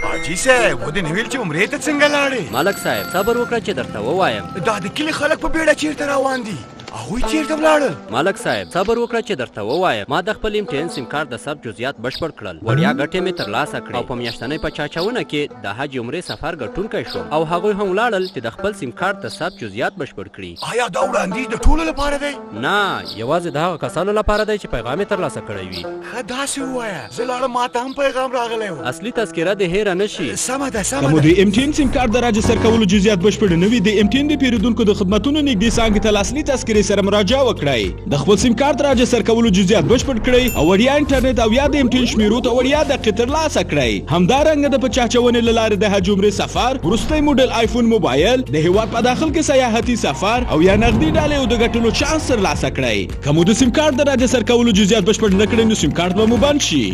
حاجي صاحب ودې نه ویل چې عمرې ته څنګه لاړې؟ ملک صاحب صبر وکړه چې درته ووایم. دا د کلي خلک په بیړه چیرته روان دي؟ هغوی چیرته ولاړل؟ ملک صاحب صبر وکړه چې درته ووایم. ما د خپل امتحان سیم کارت د ثبت جزئیات بشپړ کړل. وړیا ګټې مې ترلاسه کړې او په میاشتنۍ په چاچونه کې د حج عمرې سفر ګټونکی شوم او هغوی هم ولاړل چې د خپل سیم کارت د ثبت جزئیات بشپړ کړي. آیا دا وړاندیز د ټولو لپاره دی؟ نه، یوازې د هغه کسانو لپاره دی چې پیغام یې ترلاسه کړی وي. ښه داسې ووایه، زه لاړم ما ته هم پیغام راغلی و. اصلي تذکره دې هېره نه شي. سمه ده که مو د امتحان سیم کارت د راجستر کولو جزئیات بشپړ نه وي، د امتحان د پیرودونکو د خدمتونو نږدې څانګې ته له اصلي تذکرې سره مراجعه وکړئ. د خپل سیم کارت راجستر کولو جزئیات بشپړ کړئ او وړیا انټرنیټ او یا د امتحان شمیرو ته وړیا دقیق ترلاسه کړئ. همدارنګه د په چاچونې له لارې د حج عمرې سفر، وروستی موډل آیفون موبایل، د هیواد په داخل کې سیاحتي سفر او یا نغدي ډالۍ او د ګټلو چانس ترلاسه کړئ. که مو د سیم کارت د راجستر کولو جزئیات بشپړ نه کړئ نو سیم کارت به مو بند شي.